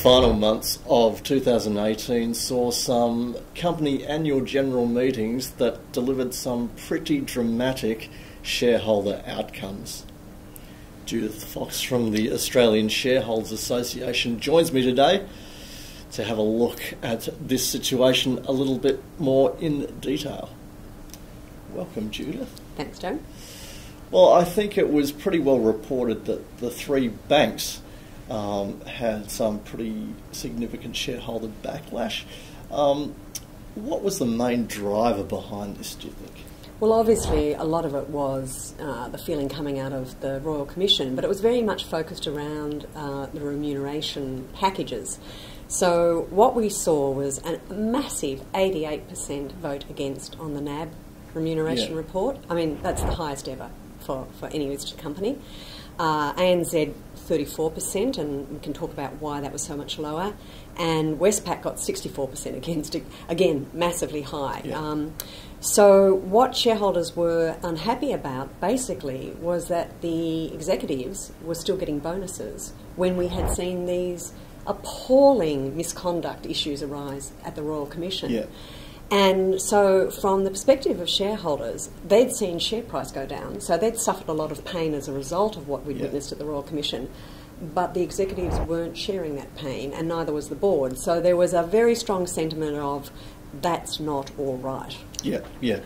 final months of 2018 saw some company annual general meetings that delivered some pretty dramatic shareholder outcomes. Judith Fox from the Australian Shareholders Association joins me today to have a look at this situation a little bit more in detail. Welcome, Judith. Thanks, Joe. Well, I think it was pretty well reported that the three banks had some pretty significant shareholder backlash. What was the main driver behind this, do you think? Well, obviously, a lot of it was the feeling coming out of the Royal Commission, but it was very much focused around the remuneration packages. So what we saw was a massive 88% vote against on the NAB remuneration report. I mean, that's the highest ever for any listed company. ANZ 34%, and we can talk about why that was so much lower. And Westpac got 64% against it, again, massively high. Yeah. So what shareholders were unhappy about, basically, was that the executives were still getting bonuses when we had seen these appalling misconduct issues arise at the Royal Commission. Yeah. And so from the perspective of shareholders, they'd seen share price go down, so they'd suffered a lot of pain as a result of what we'd witnessed at the Royal Commission. But the executives weren't sharing that pain, and neither was the board. So there was a very strong sentiment of, that's not all right. Yeah, yeah.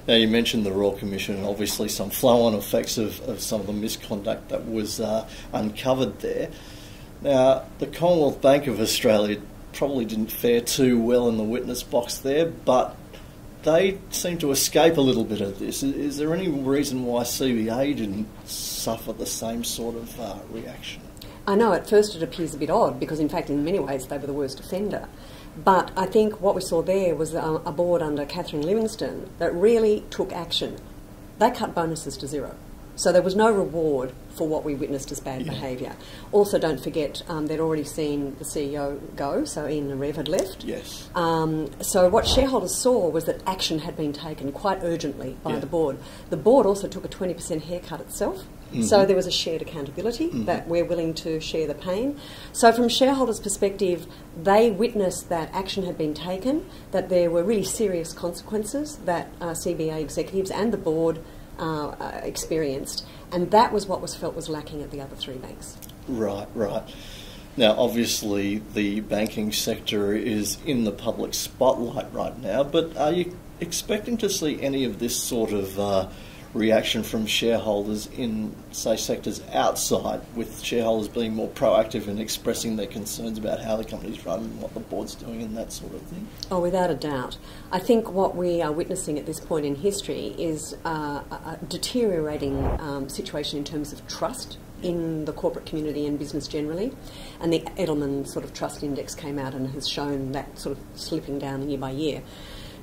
Now, you mentioned the Royal Commission, and obviously some flow-on effects of some of the misconduct that was uncovered there. Now, the Commonwealth Bank of Australia probably didn't fare too well in the witness box there, but they seem to escape a little bit of this. Is there any reason why CBA didn't suffer the same sort of reaction? I know, at first it appears a bit odd, because in fact in many ways they were the worst offender. But I think what we saw there was a board under Catherine Livingstone that really took action. They cut bonuses to zero. So there was no reward for what we witnessed as bad behaviour. Also, don't forget, they'd already seen the CEO go, so Ian Narev had left. Yes. So what shareholders saw was that action had been taken quite urgently by the board. The board also took a 20% haircut itself. Mm-hmm. So there was a shared accountability that we're willing to share the pain. So from shareholders' perspective, they witnessed that action had been taken, that there were really serious consequences that CBA executives and the board experienced, and that was what was felt was lacking at the other three banks. Right, right. Now, obviously, the banking sector is in the public spotlight right now, but are you expecting to see any of this sort of reaction from shareholders in, say, sectors outside, with shareholders being more proactive and expressing their concerns about how the company's run and what the board's doing and that sort of thing? Oh, without a doubt. I think what we are witnessing at this point in history is a deteriorating situation in terms of trust in the corporate community and business generally. And the Edelman sort of trust index came out and has shown that sort of slipping down year by year.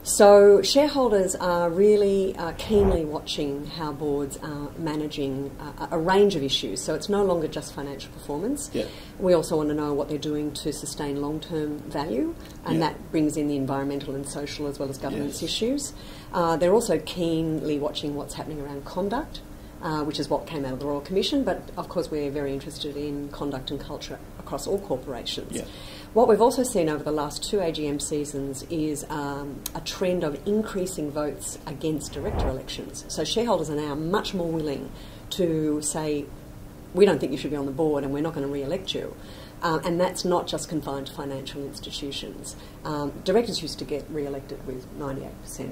So shareholders are really keenly watching how boards are managing a range of issues. So it's no longer just financial performance. Yeah. We also want to know what they're doing to sustain long-term value, and that brings in the environmental and social as well as governance issues. They're also keenly watching what's happening around conduct, which is what came out of the Royal Commission, but of course we're very interested in conduct and culture across all corporations. Yeah. What we've also seen over the last two AGM seasons is a trend of increasing votes against director elections. So shareholders are now much more willing to say, we don't think you should be on the board and we're not going to re-elect you. And that's not just confined to financial institutions. Directors used to get re-elected with 98%,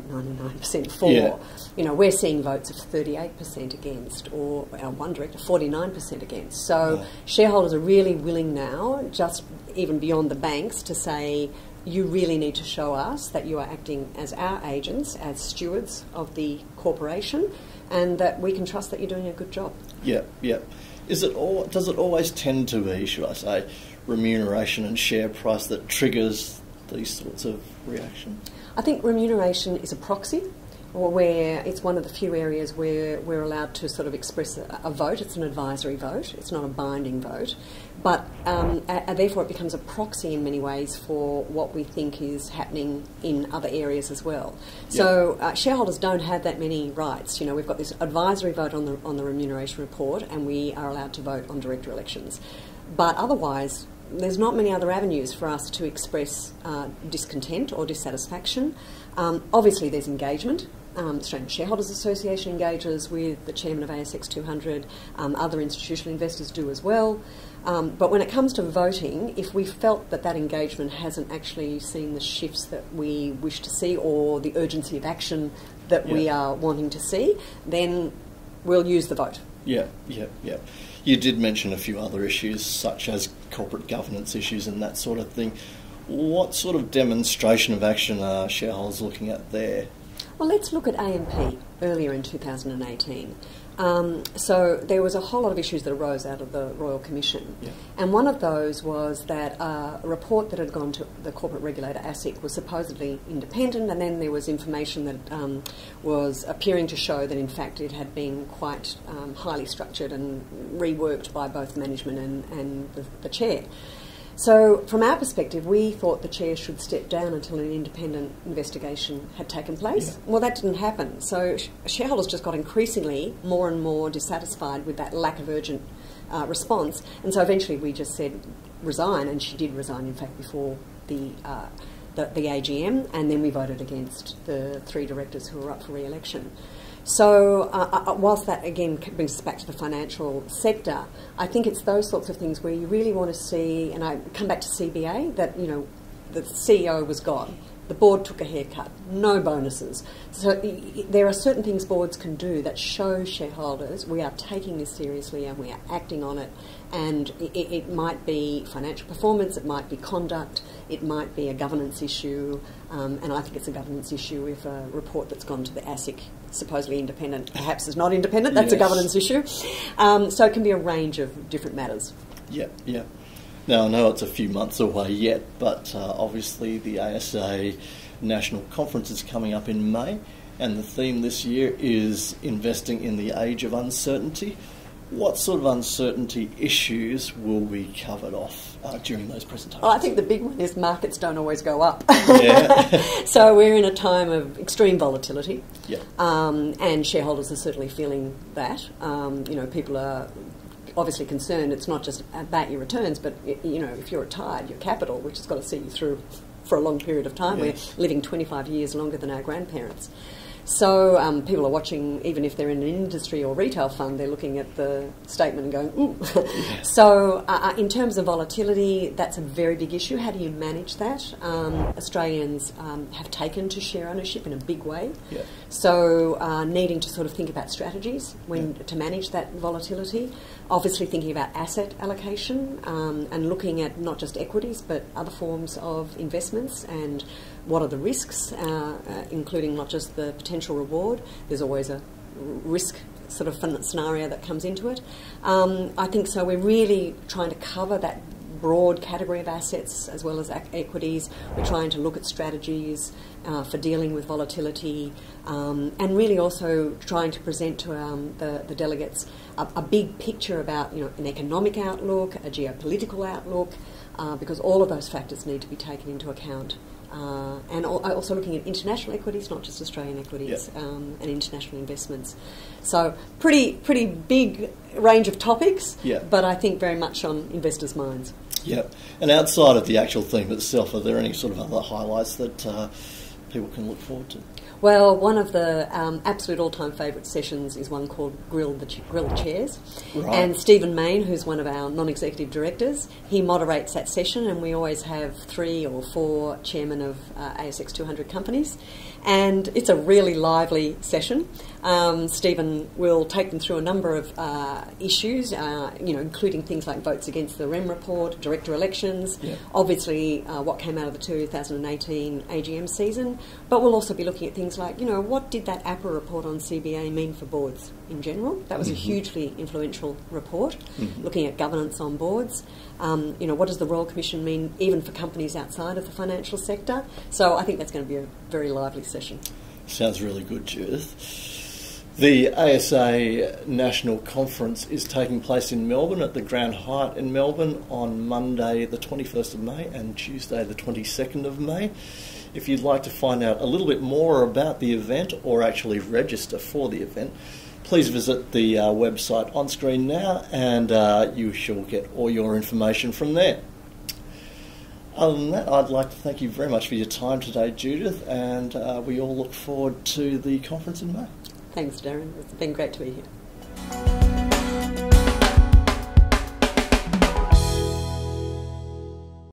99% for. Yeah. You know, we're seeing votes of 38% against, or one director, 49% against. So shareholders are really willing now, just even beyond the banks, to say, you really need to show us that you are acting as our agents, as stewards of the corporation, and that we can trust that you're doing a good job. Yeah, yeah. Does it always tend to be, should I say, remuneration and share price that triggers these sorts of reactions? I think remuneration is a proxy, or where it's one of the few areas where we're allowed to sort of express a vote. It's an advisory vote. It's not a binding vote. But therefore it becomes a proxy in many ways for what we think is happening in other areas as well. So shareholders don't have that many rights. You know, we've got this advisory vote on the remuneration report, and we are allowed to vote on director elections. But otherwise, there's not many other avenues for us to express discontent or dissatisfaction. Obviously, there's engagement. Australian Shareholders Association engages with the chairman of ASX 200. Other institutional investors do as well. But when it comes to voting, if we felt that that engagement hasn't actually seen the shifts that we wish to see or the urgency of action that we are wanting to see, then we'll use the vote. Yeah. You did mention a few other issues, such as corporate governance issues and that sort of thing. What sort of demonstration of action are shareholders looking at there? Well, let's look at AMP earlier in 2018. So there was a whole lot of issues that arose out of the Royal Commission. Yeah. And one of those was that a report that had gone to the corporate regulator, ASIC, was supposedly independent, and then there was information that was appearing to show that, in fact, it had been quite highly structured and reworked by both management and the chair. So from our perspective, we thought the chair should step down until an independent investigation had taken place. Yeah. Well, that didn't happen. So shareholders just got increasingly more and more dissatisfied with that lack of urgent response. And so eventually we just said resign, and she did resign, in fact, before the AGM, and then we voted against the 3 directors who were up for re-election. So whilst that, again, brings us back to the financial sector, I think it's those sorts of things where you really want to see, and I come back to CBA, that, you know, the CEO was gone. The board took a haircut, no bonuses. So there are certain things boards can do that show shareholders we are taking this seriously and we are acting on it. And it might be financial performance, it might be conduct, it might be a governance issue, and I think it's a governance issue if a report that's gone to the ASIC, supposedly independent, perhaps is not independent, that's a governance issue. So it can be a range of different matters. Yeah. Now, I know it's a few months away yet, but obviously the ASA National Conference is coming up in May, and the theme this year is investing in the age of uncertainty. What sort of uncertainty issues will be covered off during those presentations? Well, I think the big one is markets don't always go up. Yeah. So we're in a time of extreme volatility, Yeah. and shareholders are certainly feeling that. People are obviously concerned. It's not just about your returns, but if you're retired, your capital, which has got to see you through for a long period of time. Yes. We're living 25 years longer than our grandparents. So people are watching, even if they're in an industry or retail fund, they're looking at the statement and going, ooh. Yeah. So in terms of volatility, that's a very big issue. How do you manage that? Australians have taken to share ownership in a big way. Yeah. So needing to sort of think about strategies to manage that volatility. Obviously thinking about asset allocation and looking at not just equities but other forms of investments and what are the risks, including not just the potential reward. There's always a risk sort of scenario that comes into it. I think so we're really trying to cover that broad category of assets as well as equities. We're trying to look at strategies for dealing with volatility and really also trying to present to the delegates a big picture about an economic outlook, a geopolitical outlook, because all of those factors need to be taken into account. And also looking at international equities, not just Australian equities, and international investments. So pretty big range of topics, but I think very much on investors' minds. Yeah, and outside of the actual theme itself, are there any sort of other highlights that people can look forward to? Well, one of the absolute all-time favourite sessions is one called Grill the Chairs. Right. And Stephen Mayne, who's one of our non-executive directors, he moderates that session, and we always have 3 or 4 chairmen of ASX 200 companies. And it's a really lively session. Stephen will take them through a number of issues, including things like votes against the REM report, director elections, obviously what came out of the 2018 AGM season, but we'll also be looking at things like, what did that APRA report on CBA mean for boards in general? That was a hugely influential report, looking at governance on boards. What does the Royal Commission mean even for companies outside of the financial sector? So I think that's going to be a very lively session. Sounds really good, Judith. The ASA National Conference is taking place in Melbourne at the Grand Hyatt in Melbourne on Monday the 21st of May and Tuesday the 22nd of May. If you'd like to find out a little bit more about the event or actually register for the event, please visit the website on screen now and you shall get all your information from there. Other than that, I'd like to thank you very much for your time today, Judith, and we all look forward to the conference in May. Thanks, Darren. It's been great to be here.